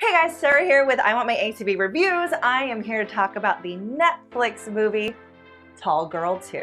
Hey guys, Sarah here with I Want My ATV Reviews. I am here to talk about the Netflix movie, Tall Girl 2.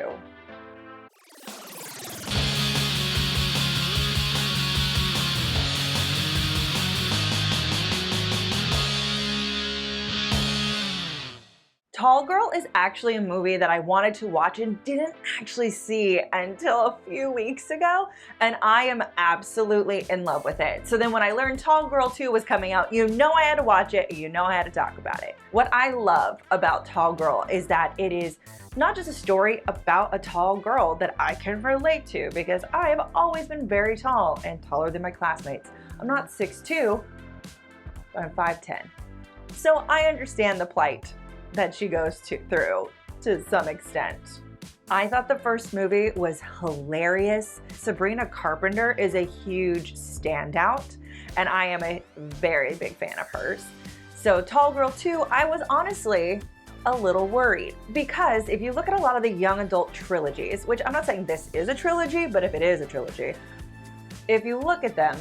Tall Girl is actually a movie that I wanted to watch and didn't actually see until a few weeks ago, and I am absolutely in love with it. So then when I learned Tall Girl 2 was coming out, you know I had to watch it, you know I had to talk about it. What I love about Tall Girl is that it is not just a story about a tall girl that I can relate to, because I have always been very tall and taller than my classmates. I'm not 6'2", but I'm 5'10". So I understand the plight that she goes through to some extent. I thought the first movie was hilarious. Sabrina Carpenter is a huge standout, and I am a very big fan of hers. So Tall Girl 2, I was honestly a little worried, because if you look at a lot of the young adult trilogies, which I'm not saying this is a trilogy, but if it is a trilogy, if you look at them,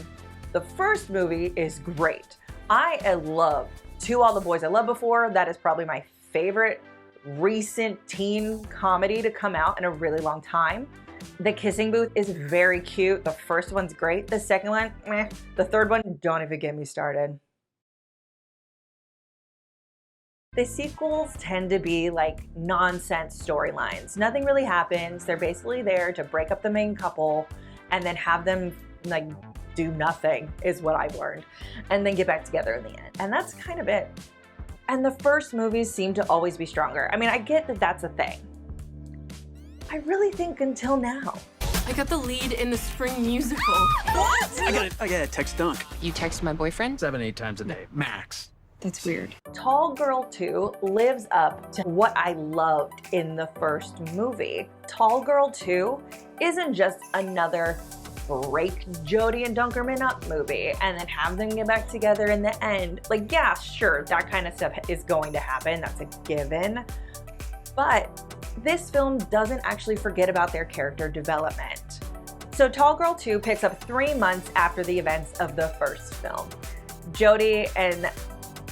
the first movie is great. I love To All the Boys I Loved Before. That is probably my favorite recent teen comedy to come out in a really long time. The Kissing Booth is very cute. The first one's great. The second one, meh. The third one, don't even get me started. The sequels tend to be like nonsense storylines. Nothing really happens. They're basically there to break up the main couple and then have them like do nothing, is what I've learned, and then get back together in the end. And that's kind of it. And the first movies seem to always be stronger. I mean, I get that that's a thing. I really think until now. I got the lead in the spring musical. What? I got a text dunk. You text my boyfriend? 7-8 times a day, max. That's weird. Tall Girl 2 lives up to what I loved in the first movie. Tall Girl 2 isn't just another break Jodi and Dunkerman up movie and then have them get back together in the end. Like, yeah, sure, that kind of stuff is going to happen. That's a given. But this film doesn't actually forget about their character development. So Tall Girl 2 picks up 3 months after the events of the first film. Jodi and I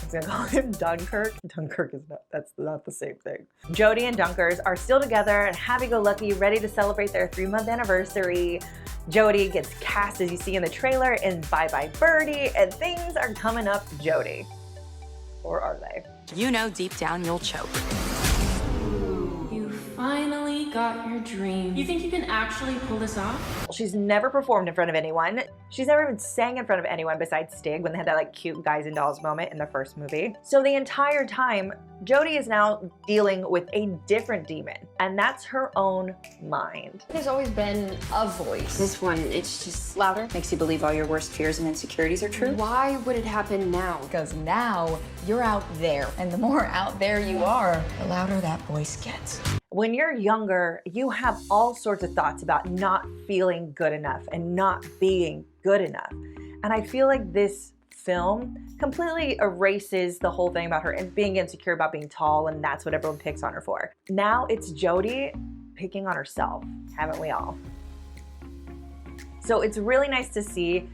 was gonna call him Dunkirk. Dunkirk is that's not the same thing. Jodi and Dunkers are still together and happy-go-lucky, ready to celebrate their 3-month anniversary. Jodi gets cast, as you see in the trailer, in Bye Bye Birdie, and things are coming up Jodi. Or are they? You know deep down you'll choke. You finally got your dream. You think you can actually pull this off? She's never performed in front of anyone. She's never even sang in front of anyone besides Stig when they had that like cute Guys and Dolls moment in the first movie. So the entire time, Jodi is now dealing with a different demon, and that's her own mind. There's always been a voice. This one, it's just louder. Makes you believe all your worst fears and insecurities are true. Why would it happen now? Because now you're out there, and the more out there you are, the louder that voice gets. When you're younger, you have all sorts of thoughts about not feeling good enough and not being good enough. And I feel like this film completely erases the whole thing about her and being insecure about being tall, and that's what everyone picks on her for. Now it's Jodi picking on herself, haven't we all? So it's really nice to see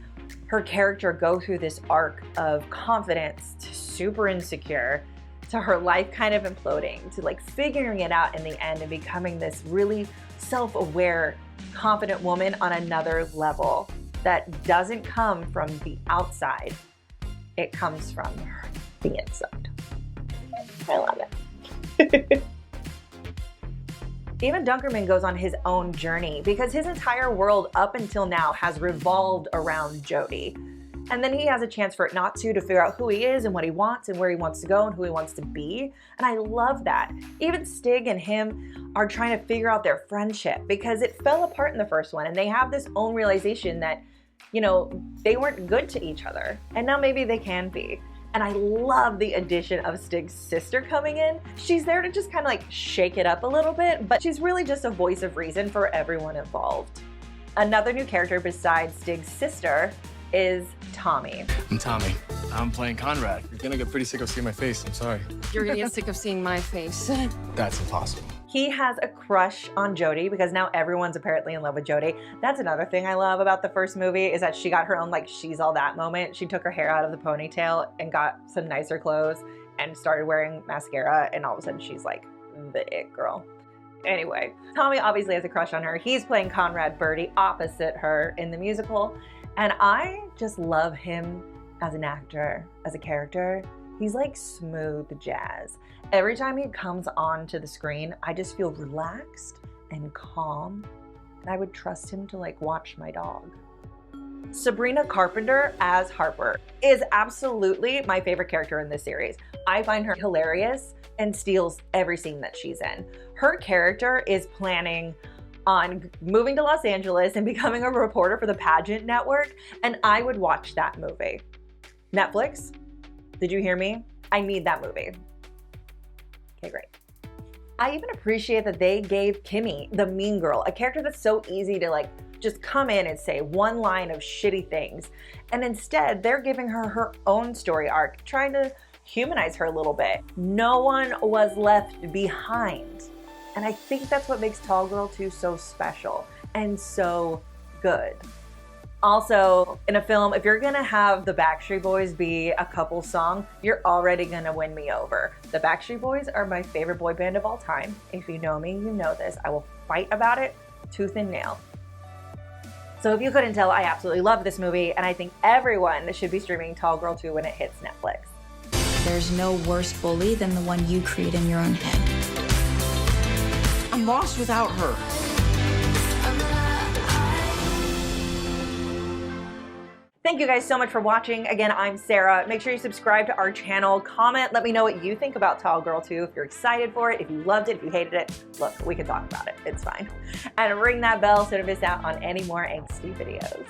her character go through this arc of confidence to super insecure, to her life kind of imploding, to like figuring it out in the end and becoming this really self-aware, confident woman on another level that doesn't come from the outside. It comes from the inside. I love it. Even Dunkerman goes on his own journey because his entire world up until now has revolved around Jodi. And then he has a chance for it not to figure out who he is and what he wants and where he wants to go and who he wants to be. And I love that. Even Stig and him are trying to figure out their friendship because it fell apart in the first one, and they have this own realization that, you know, they weren't good to each other, and now maybe they can be. And I love the addition of Stig's sister coming in. She's there to just kind of like shake it up a little bit, but she's really just a voice of reason for everyone involved. Another new character besides Stig's sister is Tommy. I'm Tommy. I'm playing Conrad. You're gonna get pretty sick of seeing my face. I'm sorry. You're gonna get sick of seeing my face. That's impossible. He has a crush on Jodie because now everyone's apparently in love with Jodie. That's another thing I love about the first movie is that she got her own like she's all that moment. She took her hair out of the ponytail and got some nicer clothes and started wearing mascara, and all of a sudden she's like the it girl. Anyway, Tommy obviously has a crush on her. He's playing Conrad Birdie opposite her in the musical, and I just love him as an actor, as a character. He's like smooth jazz. Every time he comes onto the screen, I just feel relaxed and calm, and I would trust him to like watch my dog. Sabrina Carpenter as Harper is absolutely my favorite character in this series. I find her hilarious and steals every scene that she's in. Her character is planning on moving to Los Angeles and becoming a reporter for the pageant network, and I would watch that movie. Netflix, did you hear me? I need that movie. Okay, great. I even appreciate that they gave Kimmy, the mean girl, a character that's so easy to like just come in and say one line of shitty things. And instead, they're giving her her own story arc, trying to humanize her a little bit. No one was left behind. And I think that's what makes Tall Girl 2 so special and so good. Also, in a film, if you're gonna have the Backstreet Boys be a couple song, you're already gonna win me over. The Backstreet Boys are my favorite boy band of all time. If you know me, you know this. I will fight about it tooth and nail. So if you couldn't tell, I absolutely love this movie, and I think everyone should be streaming Tall Girl 2 when it hits Netflix. There's no worse bully than the one you create in your own head. I'm lost without her. Thank you guys so much for watching. Again, I'm Sarah. Make sure you subscribe to our channel, comment, let me know what you think about Tall Girl 2, if you're excited for it, if you loved it, if you hated it. Look, we can talk about it, it's fine. And ring that bell so to miss out on any more angsty videos.